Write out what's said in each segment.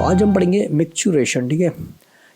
तो आज हम पढ़ेंगे मिक्चुरेशन, ठीक है।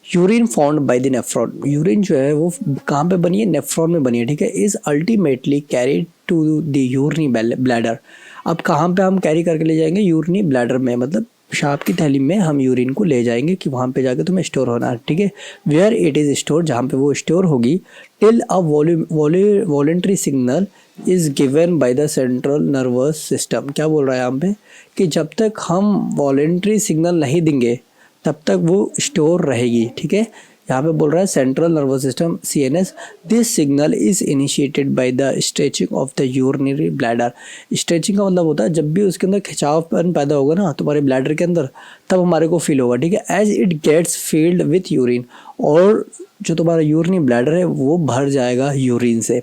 Urine found by the nephron, urine जो है वो कहाँ पे बनी है, नेफ्रॉन में बनी है, ठीक है। Is ultimately carried to the urinary bladder. अब कहाँ पे हम कैरी करके ले जाएंगे, यूरिनी ब्लैडर में, मतलब पेशाब की थैली में हम यूरिन को ले जाएंगे कि वहाँ पे जाके तुम्हें स्टोर होना है, ठीक है। वेयर इट इज़ स्टोर, जहाँ पे वो स्टोर होगी, till a voluntary signal is given by the central nervous system. क्या बोल रहा है यहाँ पे कि जब तक हम वॉलेंट्री सिग्नल नहीं देंगे तब तक वो स्टोर रहेगी, ठीक है। यहाँ पे बोल रहा है central nervous system CNS, this signal is initiated by the stretching of the urinary bladder. Stretching का मतलब होता है जब भी उसके अंदर खिंचावपन पैदा होगा ना तुम्हारे ब्लैडर के अंदर, तब हमारे को फील होगा, ठीक है। As it gets filled with urine, और जो तुम्हारा यूरिनी ब्लैडर है वो भर जाएगा यूरिन से।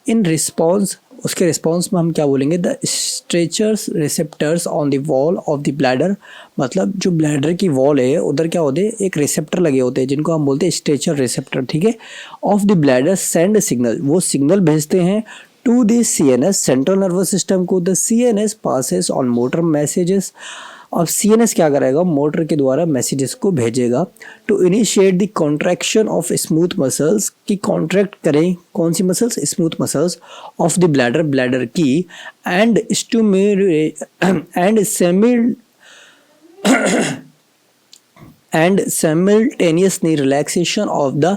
इन रिस्पॉन्स, उसके रिस्पॉन्स में हम क्या बोलेंगे, the stretchers receptors on the wall of the bladder, मतलब जो ब्लैडर की वॉल है उधर क्या होते हैं, एक रिसेप्टर लगे होते हैं जिनको हम बोलते हैं स्ट्रेचर रिसेप्टर, ठीक है। Of the bladder send signal, वो सिग्नल भेजते हैं to the CNS, central nervous system को। The CNS passes on motor messages, अब CNS क्या करेगा, मोटर के द्वारा मैसेजेस को भेजेगा to initiate the contraction of smooth muscles, की कॉन्ट्रैक्ट करें कौन सी muscles, smooth muscles of the bladder, bladder की, and simultaneously relaxation of the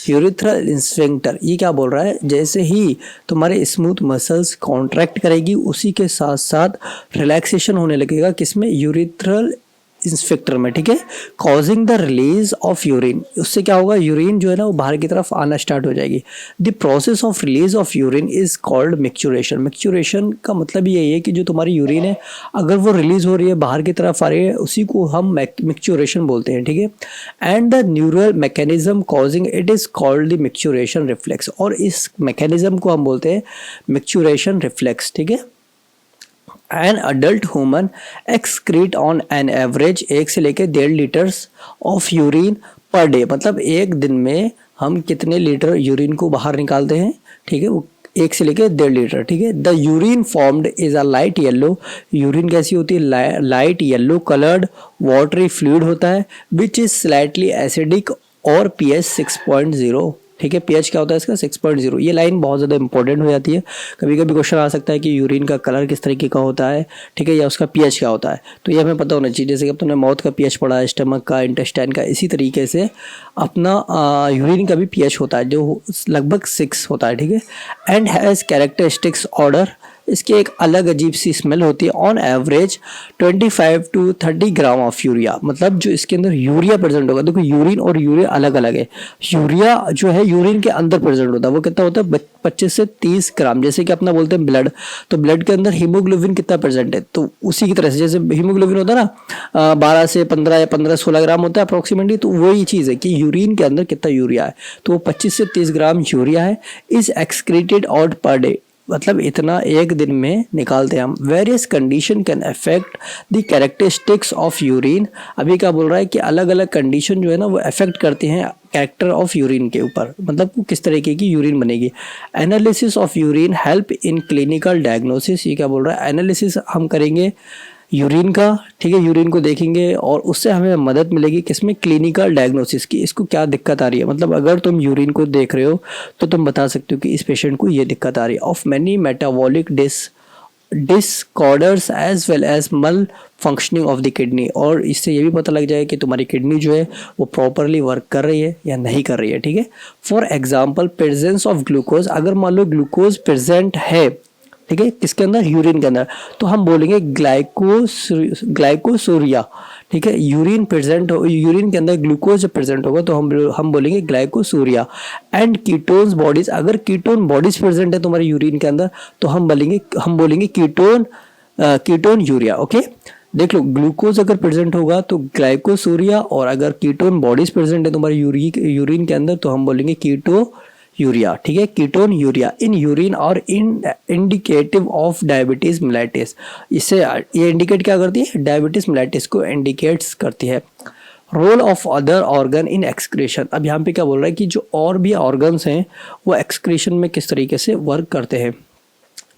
urethral sphincter। ये क्या बोल रहा है, जैसे ही तुम्हारे स्मूथ मसल्स कॉन्ट्रैक्ट करेगी उसी के साथ साथ रिलैक्सेशन होने लगेगा, किसमें, यूरिथ्रल स्फिंक्टर में, ठीक है। Causing the release of urine, उससे क्या होगा, यूरिन जो है ना वो बाहर की तरफ आना स्टार्ट हो जाएगी। The process of release of urine is called micturition. Micturition का मतलब यही है कि जो तुम्हारी यूरिन है अगर वो रिलीज हो रही है, बाहर की तरफ आ रही है, उसी को हम मिक्चुरेशन बोलते हैं, ठीक है। And the neural mechanism causing it is called the micturition reflex, और इस मैकेनिज्म को हम बोलते हैं मिक्चुरेशन रिफ्लेक्स, ठीक है। An adult human excrete on an average 1 से लेकर 1.5 litres of urine per day, मतलब एक दिन में हम कितने लीटर यूरिन को बाहर निकालते हैं, ठीक है, वो 1 से लेकर 1.5 लीटर, ठीक है। The urine formed is a light yellow, urine कैसी होती है, light yellow coloured watery fluid होता है, विच इज स्लाइटली एसिडिक और pH 6.0, ठीक है। pH क्या होता है इसका, 6.0। ये लाइन बहुत ज़्यादा इंपॉर्टेंट हो जाती है, कभी कभी क्वेश्चन आ सकता है कि यूरिन का कलर किस तरीके का होता है, ठीक है, या उसका pH क्या होता है, तो ये हमें पता होना चाहिए। जैसे कि अब तुमने माउथ का pH पढ़ा है, स्टमक का, इंटेस्टाइन का, इसी तरीके से अपना यूरिन का भी pH होता है जो लगभग 6 होता है, ठीक है। एंड हैज़ कैरेक्टरिस्टिक्स ऑर्डर, इसकी एक अलग अजीब सी स्मेल होती है। On average 25 to 30 gram of urea, मतलब जो इसके अंदर यूरिया प्रेजेंट होगा, देखो यूरिन और यूरिया अलग अलग है। यूरिया जो है यूरिन के अंदर प्रेजेंट होता है, वो कितना होता है, 25 से 30 ग्राम। जैसे कि अपना बोलते हैं ब्लड, तो ब्लड के अंदर हीमोग्लोबिन कितना प्रेजेंट है, तो उसी की तरह से जैसे हीमोग्लोबिन होता है ना 12 से 15 या 15-16 ग्राम होता है अप्रोक्सीमेटली, तो वही चीज़ है कि यूरिन के अंदर कितना यूरिया है, तो वो 25 से 30 ग्राम यूरिया है। Is excreted out per day, मतलब इतना एक दिन में निकालते हैं हम। Various condition can affect the characteristics of urine, अभी क्या बोल रहा है कि अलग अलग कंडीशन जो है ना वो अफेक्ट करते हैं कैरेक्टर ऑफ यूरिन के ऊपर, मतलब वो किस तरीके की यूरिन बनेगी। Analysis of urine help in clinical diagnosis, ये क्या बोल रहा है, एनालिसिस हम करेंगे यूरिन का, ठीक है, यूरिन को देखेंगे और उससे हमें मदद मिलेगी किसमें, क्लिनिकल डायग्नोसिस की, इसको क्या दिक्कत आ रही है, मतलब अगर तुम यूरिन को देख रहे हो तो तुम बता सकते हो कि इस पेशेंट को ये दिक्कत आ रही है। Of many metabolic disorders as well as malfunctioning of the kidney, और इससे ये भी पता लग जाए कि तुम्हारी किडनी जो है वो प्रॉपरली वर्क कर रही है या नहीं कर रही है, ठीक है। For example presence of glucose, अगर मान लो ग्लूकोज प्रेजेंट है, ठीक है, किसके अंदर, यूरिन के अंदर, तो हम बोलेंगे ग्लाइकोसूरिया, ठीक है। यूरिन प्रेजेंट हो, यूरिन के अंदर ग्लूकोज प्रेजेंट होगा तो हम बोलेंगे ग्लाइकोसूरिया। एंड कीटोन्स बॉडीज, अगर कीटोन बॉडीज प्रेजेंट है तुम्हारे यूरिन के अंदर तो हम बोलेंगे कीटोन यूरिया, ओके। देख लो, ग्लूकोज अगर प्रेजेंट होगा तो ग्लाइकोसूरिया, और अगर कीटोन बॉडीज प्रेजेंट है तुम्हारे यूरिन के अंदर तो हम बोलेंगे कीटो यूरिया, ठीक है, कीटोन यूरिया इन यूरिन और इंडिकेटिव ऑफ डायबिटीज मिलाइटिस, इससे ये इंडिकेट क्या करती है, डायबिटीज मिलाइटिस को इंडिकेट्स करती है। Role of other organ in excretion, अब यहाँ पे क्या बोल रहा है कि जो और भी ऑर्गन्स हैं वो एक्सक्रीशन में किस तरीके से वर्क करते हैं।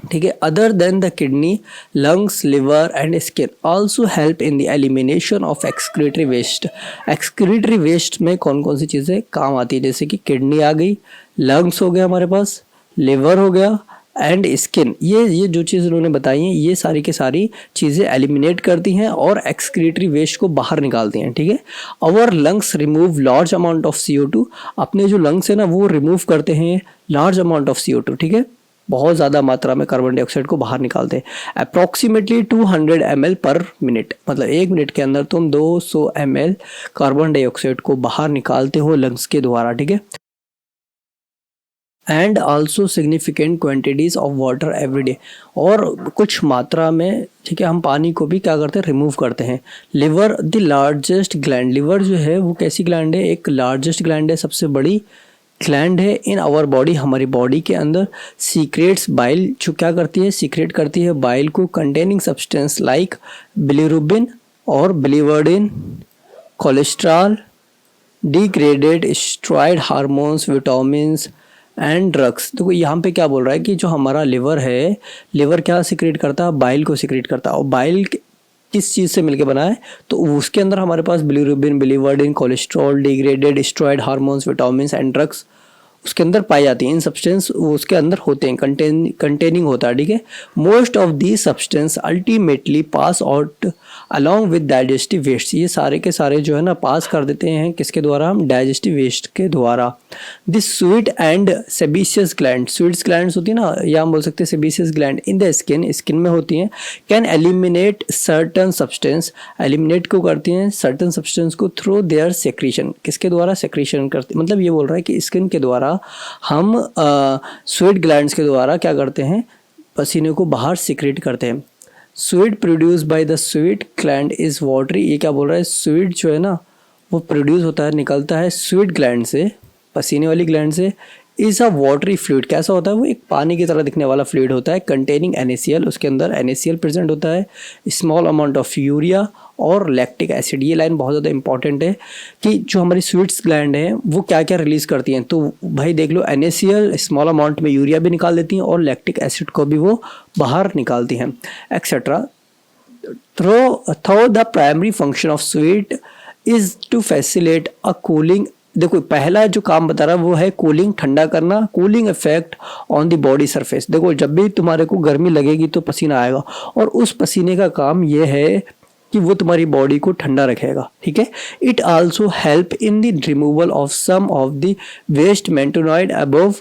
ठीक है। Other than the kidney, lungs, liver and skin also help in the elimination of excretory waste. Excretory waste में कौन कौन सी चीज़ें काम आती है, जैसे कि किडनी आ गई, लंग्स हो गया हमारे पास, लिवर हो गया एंड स्किन। ये जो चीज़ उन्होंने बताई हैं ये सारी की सारी चीज़ें एलिमिनेट करती हैं और एक्सक्रीटरी वेस्ट को बाहर निकालती हैं। ठीक है। Our lungs remove large amount of CO2। अपने जो लंग्स है ना वो रिमूव करते हैं लार्ज अमाउंट ऑफ CO2। ठीक है, बहुत ज़्यादा मात्रा में कार्बन डाइऑक्साइड को बाहर निकालते हैं। अप्रॉक्सीमेटली 200 ml पर मिनट, मतलब 1 मिनट के अंदर तुम 200 ml कार्बन डाइऑक्साइड को बाहर निकालते हो लंग्स के द्वारा। ठीक है। And also significant quantities of water every day, और कुछ मात्रा में, ठीक है, हम पानी को भी क्या करते हैं, रिमूव करते हैं। Liver the largest gland, liver जो है वो कैसी ग्लैंड है, एक लार्जेस्ट ग्लैंड है, सबसे बड़ी ग्लैंड है इन आवर बॉडी, हमारी बॉडी के अंदर। सीक्रेट्स बाइल, जो क्या करती है, सीक्रेट करती है बाइल को, कंटेनिंग सब्सटेंस लाइक बिलीरुबिन और biliverdin, cholesterol, degraded steroid hormones, vitamins and drugs. देखो यहाँ पे क्या बोल रहा है कि जो हमारा लिवर है, लिवर क्या सीक्रेट करता है, बाइल को सीक्रेट करता है। और बाइल किस चीज़ से मिलके बना है, तो उसके अंदर हमारे पास bilirubin, biliverdin, cholesterol, degraded steroid hormones, vitamins and drugs उसके अंदर पाई जाती हैं। इन सब्सटेंस उसके अंदर होते हैं, कंटेनिंग होता है। ठीक है। Most of the substance ultimately pass out along with digestive waste. ये सारे के सारे जो है ना पास कर देते हैं किसके द्वारा, हम डाइजेस्टिव वेस्ट के द्वारा। This sweet and sebaceous gland, sweets glands होती है ना, या हम बोल सकते हैं sebaceous gland in the skin, skin में होती हैं। Can eliminate certain substance, eliminate को करती हैं सर्टन सब्सटेंस को थ्रू देयर सेक्रीशन, किसके द्वारा, सेक्रीशन करती, मतलब ये बोल रहा है कि स्किन के द्वारा हम स्वेट ग्लैंड्स के द्वारा क्या करते हैं, पसीने को बाहर सीक्रेट करते हैं। Sweat produce by the sweat gland is watery, ये क्या बोल रहा है, स्वेट जो है ना वो प्रोड्यूस होता है, निकलता है स्वेट ग्लैंड से, पसीने वाली ग्लैंड से। इज अ वाटरी फ्लूइड, कैसा होता है वो, एक पानी की तरह दिखने वाला फ्लूइड होता है। कंटेनिंग NaCl, उसके अंदर NaCl प्रेजेंट होता है। स्मॉल अमाउंट ऑफ यूरिया और लैक्टिक एसिड। ये लाइन बहुत ज़्यादा इंपॉर्टेंट है कि जो हमारी स्वीट्स ग्लैंड हैं वो क्या क्या रिलीज़ करती हैं। तो भाई देख लो, NaCl स्मॉल अमाउंट में यूरिया भी निकाल देती हैं और लैक्टिक एसिड को भी वो बाहर निकालती हैं, etcetera. Through the primary function of sweat is to facilitate a cooling. देखो पहला जो काम बता रहा है वो है कूलिंग, ठंडा करना, cooling effect on the body surface. देखो जब भी तुम्हारे को गर्मी लगेगी तो पसीना आएगा, और उस पसीने का काम ये है कि वो तुम्हारी बॉडी को ठंडा रखेगा। ठीक है। It also help in the removal of some of the waste मेंटोनॉइड अबव।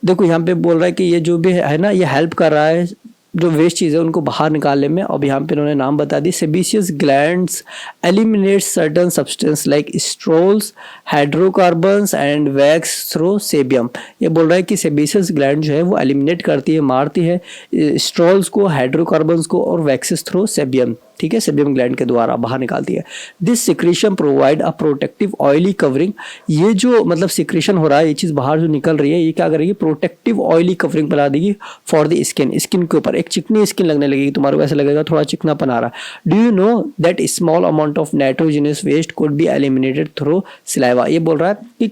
देखो यहाँ पे बोल रहा है कि ये जो भी है ना, ये हेल्प कर रहा है जो वेस्ट चीज़ है उनको बाहर निकालने में। अब यहाँ पे उन्होंने नाम बता दी, sebaceous glands eliminate certain substances like sterols, hydrocarbons and wax through sebum. ये बोल रहा है कि सेबेशियस ग्लैंड जो है वो एलिमिनेट करती है, मारती है स्ट्रोल्स को, हाइड्रोकार्बन्स को और वैक्सेस थ्रू सेबियम। ठीक है, सेबियम ग्लैंड के द्वारा बाहर निकालती है। This secretion provide a protective oily covering. ये जो मतलब सिक्रीशन हो रहा है, ये चीज़ बाहर जो निकल रही है, ये क्या करेगी, प्रोटेक्टिव ऑयली कवरिंग बना देगी फॉर द स्किन। स्किन के ऊपर एक चिकनी स्किन लगने लगेगी, तुम्हारे को ऐसा लगेगा थोड़ा चिकनापन आ रहा है। Do you know that small amount of nitrogenous waste could be eliminated through saliva. ये बोल रहा है कि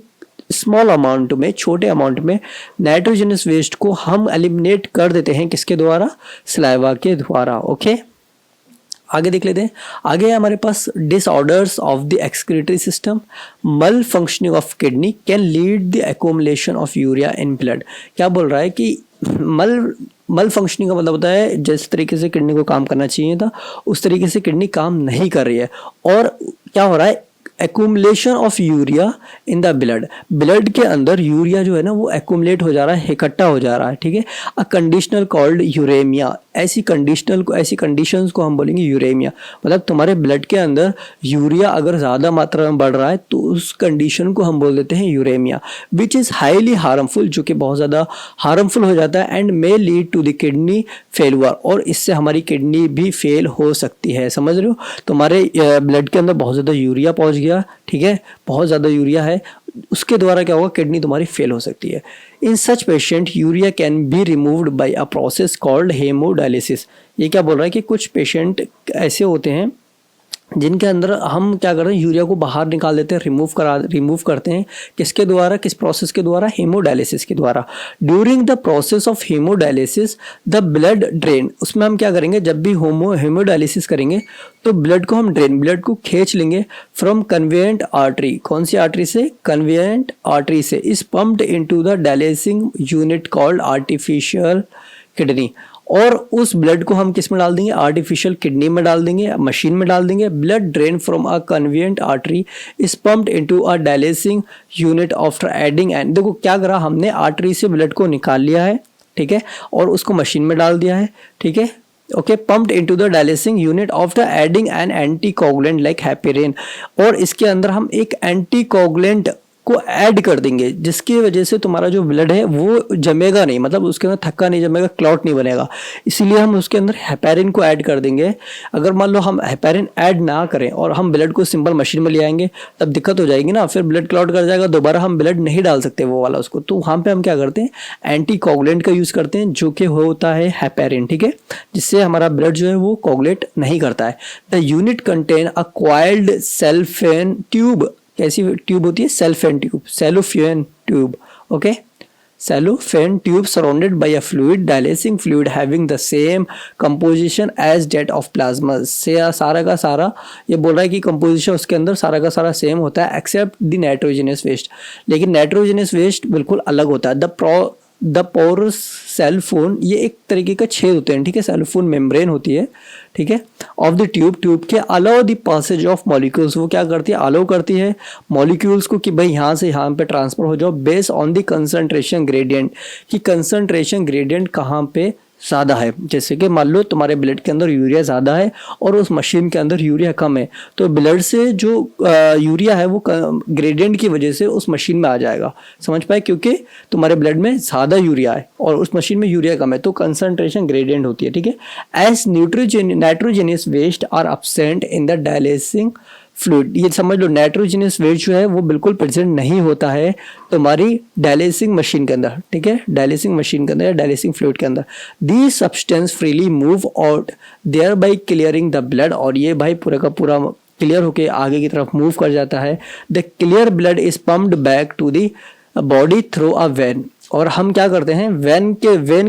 स्मॉल अमाउंट में, छोटे अमाउंट में नाइट्रोजनस वेस्ट को हम एलिमिनेट कर देते हैं, किसके द्वारा, सलाइवा के द्वारा। ओके, आगे देख लेते हैं। आगे है हमारे पास disorders of the excretory system. Malfunctioning of kidney can lead the accumulation of urea in blood. क्या बोल रहा है कि मल फंक्शनिंग का मतलब होता है जिस तरीके से किडनी को काम करना चाहिए था उस तरीके से किडनी काम नहीं कर रही है, और क्या हो रहा है, accumulation of urea in the blood. Blood के अंदर यूरिया जो है ना वो एक्यूमुलेट हो जा रहा है, इकट्ठा हो जा रहा है। ठीक है। A conditional called uremia. ऐसी कंडीशंस को हम बोलेंगे यूरेमिया। मतलब तुम्हारे ब्लड के अंदर यूरिया अगर ज़्यादा मात्रा में बढ़ रहा है तो उस कंडीशन को हम बोल देते हैं uremia, which is highly harmful, जो कि बहुत ज़्यादा हार्मफुल हो जाता है, and may lead to the kidney failure. और इससे हमारी किडनी भी फेल हो सकती है। समझ रहे हो, तुम्हारे ब्लड के अंदर बहुत ज़्यादा यूरिया पहुँच गया, ठीक है, बहुत ज़्यादा यूरिया है, उसके द्वारा क्या होगा, किडनी तुम्हारी फेल हो सकती है। In such patient urea can be removed by a process called haemodialysis. ये क्या बोल रहा है कि कुछ पेशेंट ऐसे होते हैं जिनके अंदर हम क्या करते हैं, यूरिया को बाहर निकाल देते हैं, रिमूव करते हैं। किसके द्वारा, किस प्रोसेस के द्वारा, हेमोडायलिसिस के द्वारा। During the process of hemodialysis the blood drain, उसमें हम क्या करेंगे, जब भी हेमोडायलिसिस करेंगे तो ब्लड को हम ब्लड को खींच लेंगे फ्रॉम कन्वेयंट आर्टरी। कौन सी आर्टरी से, कन्वेयंट आर्टरी से। Is pumped into the dialysing unit called artificial kidney. और उस ब्लड को हम किस में डाल देंगे, आर्टिफिशियल किडनी में डाल देंगे, मशीन में डाल देंगे। Blood drain from a convenient artery is pumped into a dialysing unit after adding and, देखो क्या करा हमने, आर्टरी से ब्लड को निकाल लिया है, ठीक है, और उसको मशीन में डाल दिया है, ठीक है, okay, pumped into the dialysing unit after adding N anticoagulant like heparin. और इसके अंदर हम एक एंटीकोगुलेंट को ऐड कर देंगे, जिसकी वजह से तुम्हारा जो ब्लड है वो जमेगा नहीं, मतलब उसके अंदर थक्का नहीं जमेगा, क्लॉट नहीं बनेगा, इसीलिए हम उसके अंदर हेपेरिन को ऐड कर देंगे। अगर मान लो हम हेपेरिन ऐड ना करें और हम ब्लड को सिंपल मशीन में ले आएंगे, तब दिक्कत हो जाएगी ना, फिर ब्लड क्लॉट कर जाएगा, दोबारा हम ब्लड नहीं डाल सकते वो वाला उसको। तो वहाँ पे हम क्या करते हैं, एंटी कोगुलेंट का यूज करते हैं, जो कि होता है हेपेरिन, ठीक है, जिससे हमारा ब्लड जो है वो कोगुलेट नहीं करता है। The unit contain a coiled cellophane tube, कैसी ट्यूब होती है, cellophane tube, cellophane tube, okay, cellophane tube surrounded by a fluid, dialysing fluid having the same composition as that of plasma। से सारा का सारा ये बोल रहा है कि कंपोजिशन उसके अंदर सारा का सारा सेम होता है एक्सेप्ट द नाइट्रोजनस वेस्ट, लेकिन नाइट्रोजनस वेस्ट बिल्कुल अलग होता है। द पोरस सेलफोन, ये एक तरीके का छेद होते हैं, ठीक है, सेलफोन मेम्ब्रेन होती है, ठीक है, ऑफ द ट्यूब के allow the passage of molecules, वो क्या करती है, अलाउ करती है मॉलिक्यूल्स को कि भाई यहाँ से यहाँ पे ट्रांसफर हो जाओ, based on the concentration gradient, कि कंसंट्रेशन ग्रेडियंट कहाँ पे ज़्यादा है। जैसे कि मान लो तुम्हारे ब्लड के अंदर यूरिया ज़्यादा है और उस मशीन के अंदर यूरिया कम है, तो ब्लड से जो यूरिया है वो ग्रेडियंट की वजह से उस मशीन में आ जाएगा, समझ पाए, क्योंकि तुम्हारे ब्लड में ज़्यादा यूरिया है और उस मशीन में यूरिया कम है, तो कंसंट्रेशन ग्रेडियंट होती है, ठीक है। As nitrogenous waste are absent in the dialysing fluid, ये समझ लो नाइट्रोजनस वेस्ट जो है वो बिल्कुल प्रेजेंट नहीं होता है तुम्हारी डायलिसिंग मशीन के अंदर, ठीक है, डायलिसिंग मशीन के अंदर या डायलिसिंग फ्लूइड के अंदर। These substance freely move out thereby clearing the blood, और ये भाई पूरा का पूरा क्लियर होके आगे की तरफ मूव कर जाता है। The clear blood is pumped back to the body through a vein, और हम क्या करते हैं, वेन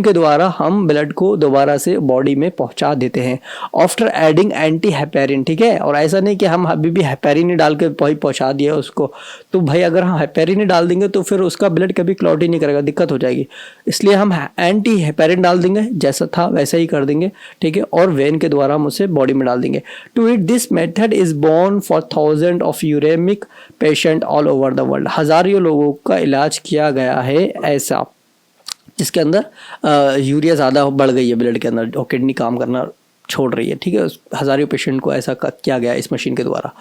के द्वारा हम ब्लड को दोबारा से बॉडी में पहुंचा देते हैं आफ्टर एडिंग एंटी हेपेरिन, ठीक है। और ऐसा नहीं कि हम अभी भी हेपेरिन ही डाल के पहुंचा दिया उसको, तो भाई अगर हम हेपेरिन ही डाल देंगे तो फिर उसका ब्लड कभी क्लॉट ही नहीं करेगा, दिक्कत हो जाएगी, इसलिए हम एंटी हेपेरिन डाल देंगे, जैसा था वैसा ही कर देंगे, ठीक है, और वेन के द्वारा हम उसे बॉडी में डाल देंगे। To it this method is born for thousand of uremic patient all over the world, हजारों लोगों का इलाज किया गया है ऐसा जिसके अंदर यूरिया ज़्यादा बढ़ गई है ब्लड के अंदर और किडनी काम करना छोड़ रही है, ठीक है, हजारों पेशेंट को ऐसा किया गया इस मशीन के द्वारा।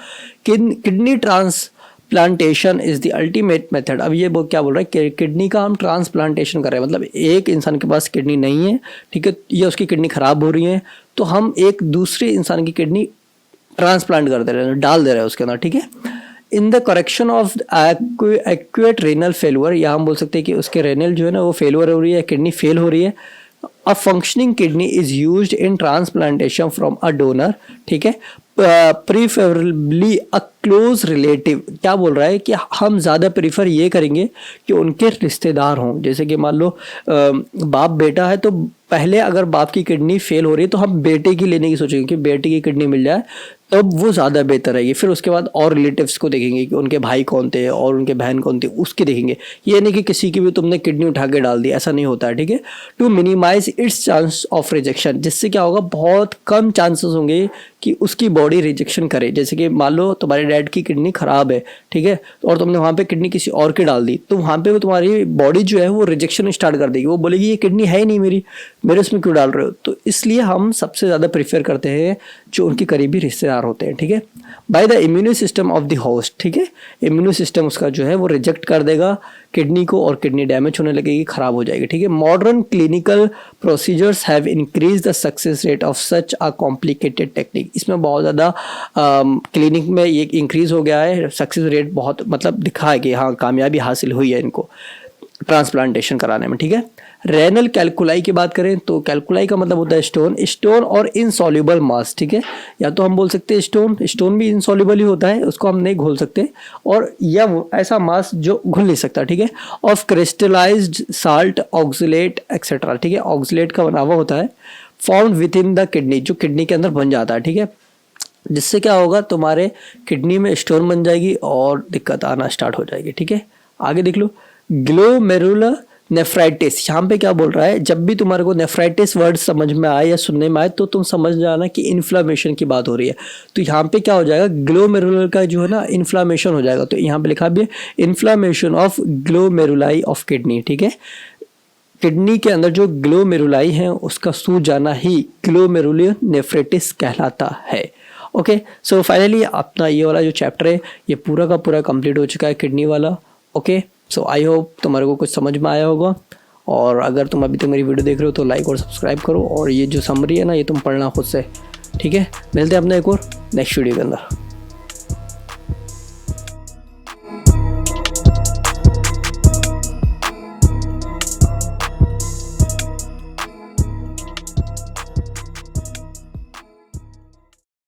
Kidney transplantation is the ultimate method, अब ये क्या बोल रहा है कि किडनी का हम ट्रांसप्लांटेशन कर रहे हैं, मतलब एक इंसान के पास किडनी नहीं है, ठीक है, ये उसकी किडनी खराब हो रही है, तो हम एक दूसरे इंसान की किडनी ट्रांसप्लांट कर दे रहे हैं, डाल दे रहे हैं उसके अंदर, ठीक है। In the correction of acute renal failure, या हम बोल सकते हैं कि उसके रेनल जो है ना वो फेलुअर हो रही है, किडनी फेल हो रही है। A functioning kidney is used in transplantation from a donor, ठीक है, प्रीफरेबली अ क्लोज रिलेटिव, क्या बोल रहा है कि हम ज़्यादा प्रीफर ये करेंगे कि उनके रिश्तेदार हों, जैसे कि मान लो बाप बेटा है, तो पहले अगर बाप की किडनी फेल हो रही है तो हम बेटे की लेने की सोचेंगे कि बेटे की किडनी मिल जाए, तब वो ज़्यादा बेहतर रहेगी। फिर उसके बाद और रिलेटिव्स को देखेंगे कि उनके भाई कौन थे और उनके बहन कौन थे, उसके देखेंगे, ये नहीं कि किसी की भी तुमने किडनी उठा के डाल दी, ऐसा नहीं होता है, ठीक है। To minimize its chance of rejection, जिससे क्या होगा, बहुत कम चांसेस होंगे कि उसकी बॉडी रिजेक्शन करे। जैसे कि मान लो तुम्हारे डैड की किडनी खराब है, ठीक है, और तुमने वहाँ पे किडनी किसी और की डाल दी, तो वहाँ पे वो तुम्हारी बॉडी जो है वो रिजेक्शन स्टार्ट कर देगी, वो बोलेगी ये किडनी है ही नहीं मेरे उसमें क्यों डाल रहे हो। तो इसलिए हम सबसे ज़्यादा प्रेफर करते हैं जो उनके करीबी रिश्तेदार होते हैं, ठीक है। By the immune system of the host, ठीक है, इम्यून सिस्टम उसका जो है वो रिजेक्ट कर देगा किडनी को और किडनी डैमेज होने लगेगी, खराब हो जाएगी, ठीक है। Modern clinical procedures have increase the success rate of such a complicated technique, इसमें बहुत ज़्यादा क्लिनिक में ये इंक्रीज हो गया है, सक्सेस रेट बहुत मतलब दिखा है कि हाँ कामयाबी हासिल हुई है इनको ट्रांसप्लांटेशन कराने में, ठीक है। रेनल कैलकुलाई की बात करें तो कैलकुलाई का मतलब होता है स्टोन और इनसॉल्युबल मास, ठीक है। या तो हम बोल सकते हैं स्टोन भी इनसॉल्युबल ही होता है, उसको हम नहीं घोल सकते, और या ऐसा मास जो घुल नहीं सकता, ठीक है। Of crystallised salt oxalate etcetera, ठीक है। ऑक्सलेट का बना हुआ होता है, found with in the kidney, जो किडनी के अंदर बन जाता है, ठीक है। जिससे क्या होगा, तुम्हारे किडनी में स्टोन बन जाएगी और दिक्कत आना स्टार्ट हो जाएगी, ठीक है। आगे देख लो, ग्लोमेरुलर नेफ्राइटिस। यहाँ पे क्या बोल रहा है, जब भी तुम्हारे को नेफ्राइटिस वर्ड समझ में आए या सुनने में आए तो तुम समझ जाना कि इन्फ्लामेशन की बात हो रही है। तो यहाँ पे क्या हो जाएगा, ग्लोमेरुलर का जो है ना इन्फ्लामेशन हो जाएगा। तो यहाँ पे लिखा भी है inflammation of glomeruli of kidney, ठीक है। किडनी के अंदर जो ग्लोमेरुलाई है उसका सूज जाना ही ग्लोमेरुलर नेफ्राइटिस कहलाता है। ओके, सो फाइनली अपना ये वाला जो चैप्टर है ये पूरा का पूरा कंप्लीट हो चुका है, किडनी वाला। ओके, सो आई होप तुम्हारे को कुछ समझ में आया होगा, और अगर तुम अभी तक मेरी वीडियो देख रहे हो तो लाइक और सब्सक्राइब करो, और ये जो समरी है ना ये तुम पढ़ना खुद से, ठीक है। मिलते हैं अपने एक और नेक्स्ट वीडियो के अंदर।